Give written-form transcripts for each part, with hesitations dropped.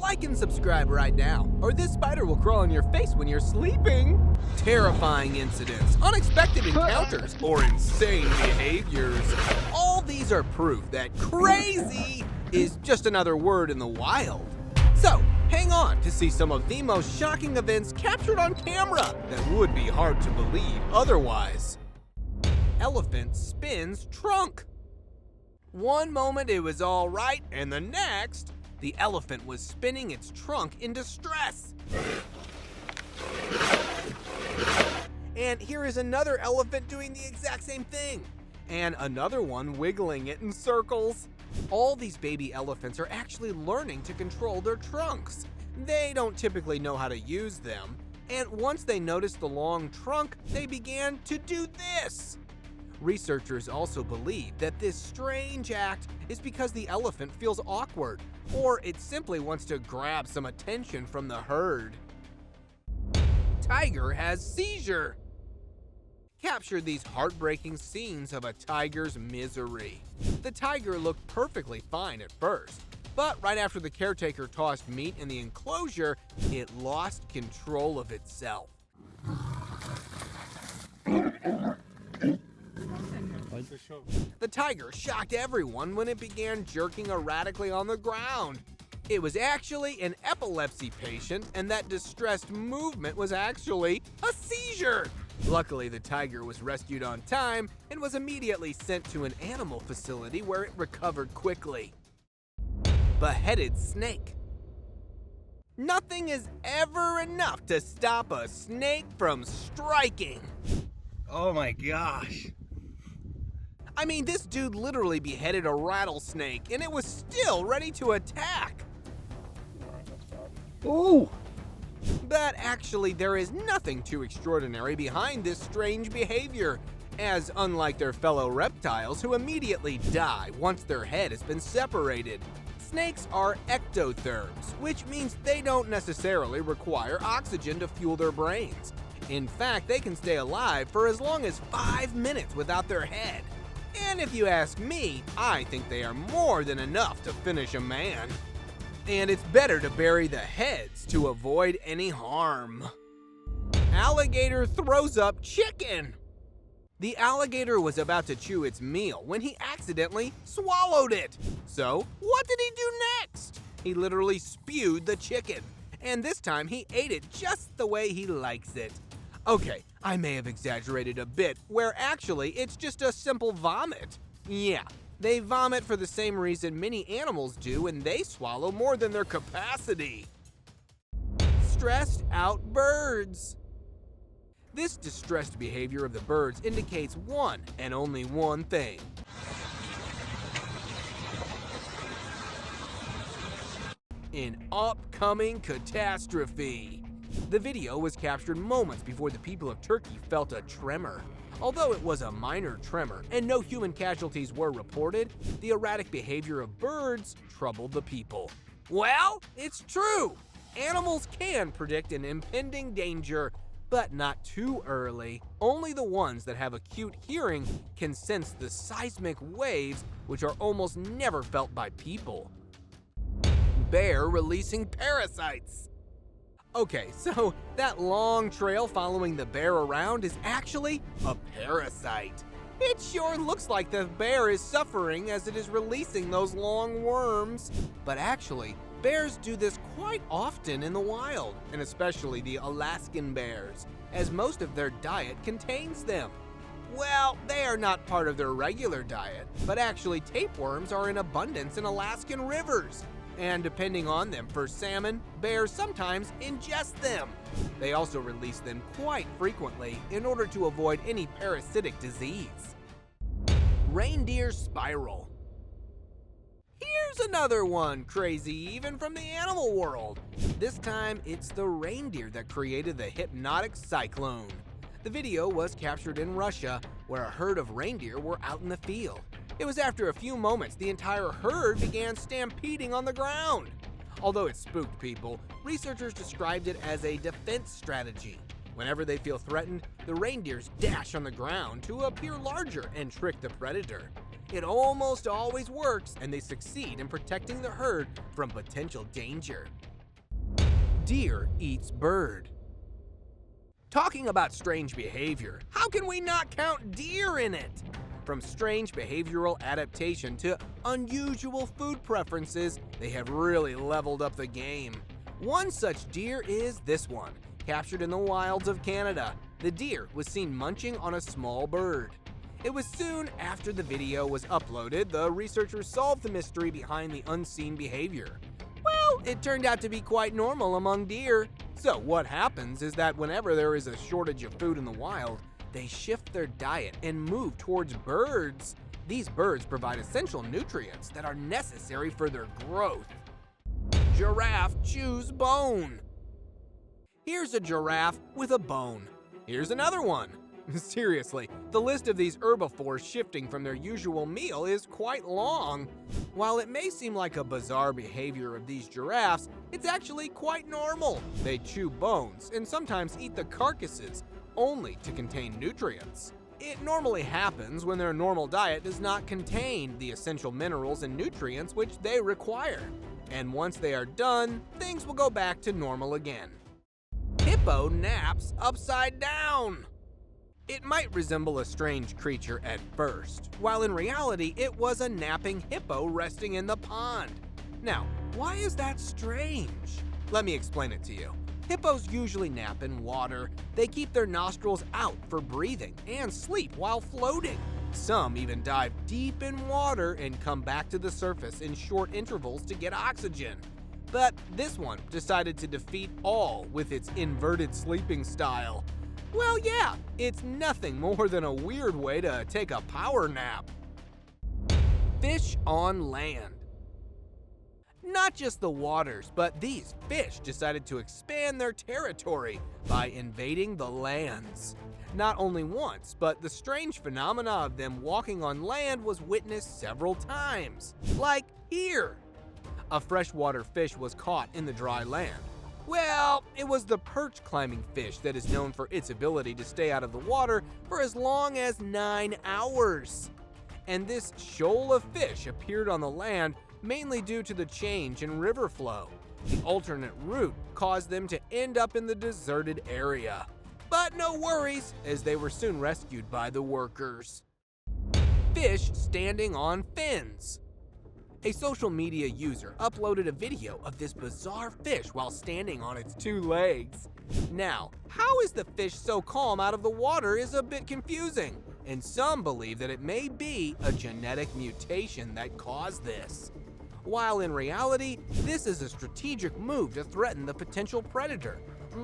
Like and subscribe right now, or this spider will crawl on your face when you're sleeping. Terrifying incidents, unexpected encounters, or insane behaviors. All these are proof that crazy is just another word in the wild. So, hang on to see some of the most shocking events captured on camera that would be hard to believe otherwise. Elephant spins trunk. One moment it was all right, and the next, the elephant was spinning its trunk in distress. And here is another elephant doing the exact same thing, and another one wiggling it in circles. All these baby elephants are actually learning to control their trunks. They don't typically know how to use them, and once they noticed the long trunk, they began to do this. Researchers also believe that this strange act is because the elephant feels awkward, or it simply wants to grab some attention from the herd. Tiger has seizure. Capture these heartbreaking scenes of a tiger's misery. The tiger looked perfectly fine at first, but right after the caretaker tossed meat in the enclosure, it lost control of itself. The tiger shocked everyone when it began jerking erratically on the ground. It was actually an epilepsy patient, and that distressed movement was actually a seizure. Luckily, the tiger was rescued on time and was immediately sent to an animal facility where it recovered quickly. Beheaded snake. Nothing is ever enough to stop a snake from striking. Oh my gosh. I mean, this dude literally beheaded a rattlesnake and it was still ready to attack. Ooh. But actually, there is nothing too extraordinary behind this strange behavior, as unlike their fellow reptiles who immediately die once their head has been separated, snakes are ectotherms, which means they don't necessarily require oxygen to fuel their brains. In fact, they can stay alive for as long as 5 minutes without their head. And if you ask me, I think they are more than enough to finish a man. And it's better to bury the heads to avoid any harm. Alligator throws up chicken. The alligator was about to chew its meal when he accidentally swallowed it. So, what did he do next? He literally spewed the chicken. And this time he ate it just the way he likes it. Okay, I may have exaggerated a bit, where actually it's just a simple vomit. Yeah, they vomit for the same reason many animals do when they swallow more than their capacity. Stressed out birds. This distressed behavior of the birds indicates one and only one thing. An upcoming catastrophe. The video was captured moments before the people of Turkey felt a tremor. Although it was a minor tremor and no human casualties were reported, the erratic behavior of birds troubled the people. Well, it's true! Animals can predict an impending danger, but not too early. Only the ones that have acute hearing can sense the seismic waves, which are almost never felt by people. Bear releasing parasites. Okay, so that long trail following the bear around is actually a parasite. It sure looks like the bear is suffering as it is releasing those long worms. But actually, bears do this quite often in the wild, and especially the Alaskan bears, as most of their diet contains them. Well, they are not part of their regular diet, but actually tapeworms are in abundance in Alaskan rivers. And depending on them for salmon, bears sometimes ingest them. They also release them quite frequently in order to avoid any parasitic disease. Reindeer spiral. Here's another one crazy even from the animal world. This time it's the reindeer that created the hypnotic cyclone. The video was captured in Russia, where a herd of reindeer were out in the field. It was after a few moments the entire herd began stampeding on the ground. Although it spooked people, researchers described it as a defense strategy. Whenever they feel threatened, the reindeers dash on the ground to appear larger and trick the predator. It almost always works, and they succeed in protecting the herd from potential danger. Deer eats bird. Talking about strange behavior, how can we not count deer in it? From strange behavioral adaptation to unusual food preferences, they have really leveled up the game. One such deer is this one, captured in the wilds of Canada. The deer was seen munching on a small bird. It was soon after the video was uploaded, the researchers solved the mystery behind the unseen behavior. Well, it turned out to be quite normal among deer. So what happens is that whenever there is a shortage of food in the wild, they shift their diet and move towards birds. These birds provide essential nutrients that are necessary for their growth. Giraffe chews bone. Here's a giraffe with a bone. Here's another one. Seriously, the list of these herbivores shifting from their usual meal is quite long. While it may seem like a bizarre behavior of these giraffes, it's actually quite normal. They chew bones and sometimes eat the carcasses, only to contain nutrients. It normally happens when their normal diet does not contain the essential minerals and nutrients which they require. And once they are done, things will go back to normal again. Hippo naps upside down. It might resemble a strange creature at first, while in reality it was a napping hippo resting in the pond. Now, why is that strange? Let me explain it to you. Hippos usually nap in water. They keep their nostrils out for breathing and sleep while floating. Some even dive deep in water and come back to the surface in short intervals to get oxygen. But this one decided to defeat all with its inverted sleeping style. Well, yeah, it's nothing more than a weird way to take a power nap. Fish on land. Not just the waters, but these fish decided to expand their territory by invading the lands. Not only once, but the strange phenomena of them walking on land was witnessed several times. Like here. A freshwater fish was caught in the dry land. Well, it was the perch climbing fish that is known for its ability to stay out of the water for as long as 9 hours. And this shoal of fish appeared on the land mainly due to the change in river flow. The alternate route caused them to end up in the deserted area. But no worries, as they were soon rescued by the workers. Fish standing on fins. A social media user uploaded a video of this bizarre fish while standing on its 2 legs. Now, how is the fish so calm out of the water is a bit confusing, and some believe that it may be a genetic mutation that caused this. While in reality, this is a strategic move to threaten the potential predator.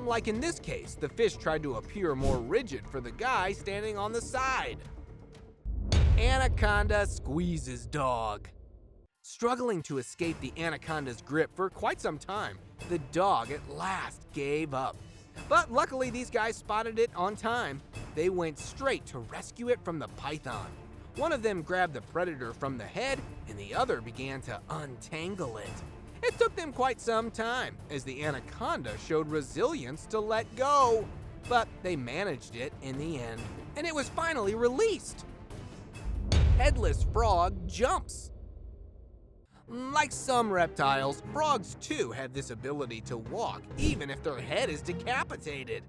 Like in this case, the fish tried to appear more rigid for the guy standing on the side. Anaconda squeezes dog. Struggling to escape the anaconda's grip for quite some time, the dog at last gave up. But luckily these guys spotted it on time. They went straight to rescue it from the python. One of them grabbed the predator from the head and the other began to untangle it. It took them quite some time as the anaconda showed resilience to let go. But they managed it in the end, and it was finally released. Headless frog jumps. Like some reptiles, frogs too have this ability to walk even if their head is decapitated.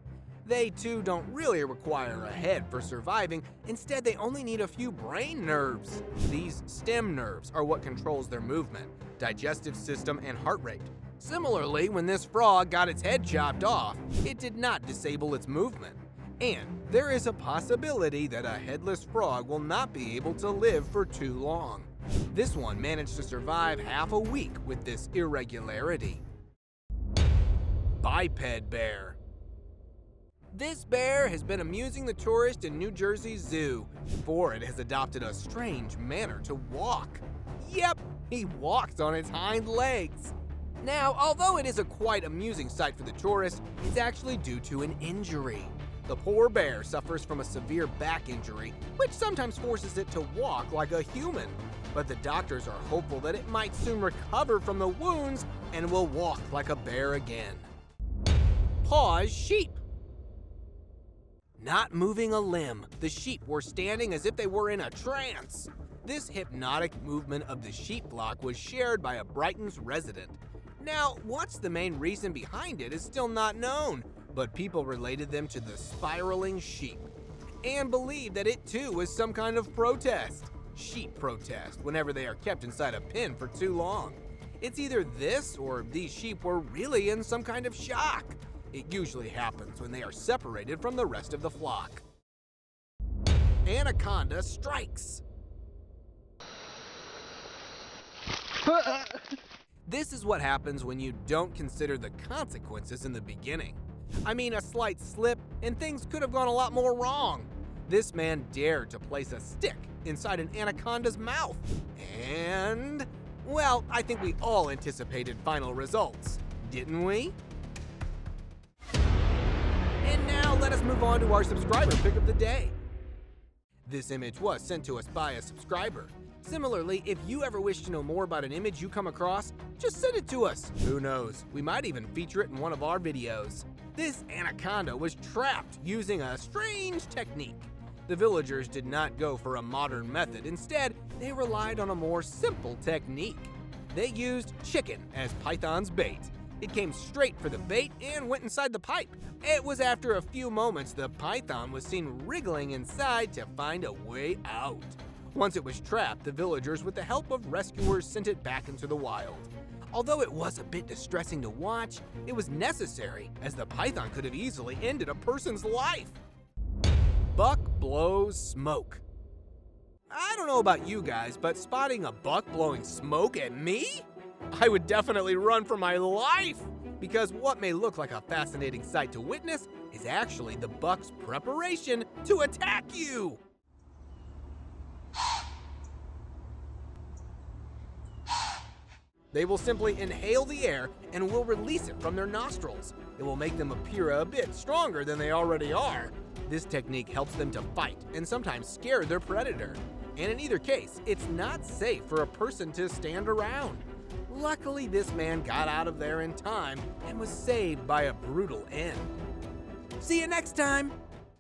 They too don't really require a head for surviving, instead they only need a few brain nerves. These stem nerves are what controls their movement, digestive system, and heart rate. Similarly, when this frog got its head chopped off, it did not disable its movement. And there is a possibility that a headless frog will not be able to live for too long. This one managed to survive half a week with this irregularity. Biped bear. This bear has been amusing the tourist in New Jersey's zoo, for it has adopted a strange manner to walk. Yep, he walks on its hind legs. Now, although it is a quite amusing sight for the tourist, it's actually due to an injury. The poor bear suffers from a severe back injury, which sometimes forces it to walk like a human. But the doctors are hopeful that it might soon recover from the wounds and will walk like a bear again. Pause sheep. Not moving a limb, the sheep were standing as if they were in a trance. This hypnotic movement of the sheep flock was shared by a Brighton's resident. Now, what's the main reason behind it is still not known, but people related them to the spiraling sheep and believe that it too was some kind of protest. Sheep protest whenever they are kept inside a pen for too long. It's either this or these sheep were really in some kind of shock. It usually happens when they are separated from the rest of the flock. Anaconda strikes. This is what happens when you don't consider the consequences in the beginning. I mean, a slight slip and things could have gone a lot more wrong. This man dared to place a stick inside an anaconda's mouth. And, well, I think we all anticipated final results, didn't we? And now let us move on to our subscriber pick of the day. This image was sent to us by a subscriber. Similarly, if you ever wish to know more about an image you come across, just send it to us. Who knows, we might even feature it in one of our videos. This anaconda was trapped using a strange technique. The villagers did not go for a modern method. Instead, they relied on a more simple technique. They used chicken as python's bait. It came straight for the bait and went inside the pipe. It was after a few moments the python was seen wriggling inside to find a way out. Once it was trapped, the villagers, with the help of rescuers, sent it back into the wild. Although it was a bit distressing to watch, it was necessary, as the python could have easily ended a person's life. Buck blows smoke. I don't know about you guys, but spotting a buck blowing smoke at me? I would definitely run for my life, because what may look like a fascinating sight to witness is actually the buck's preparation to attack you. They will simply inhale the air and will release it from their nostrils. It will make them appear a bit stronger than they already are. This technique helps them to fight and sometimes scare their predator. And in either case, it's not safe for a person to stand around. Luckily, this man got out of there in time and was saved by a brutal end. See you next time!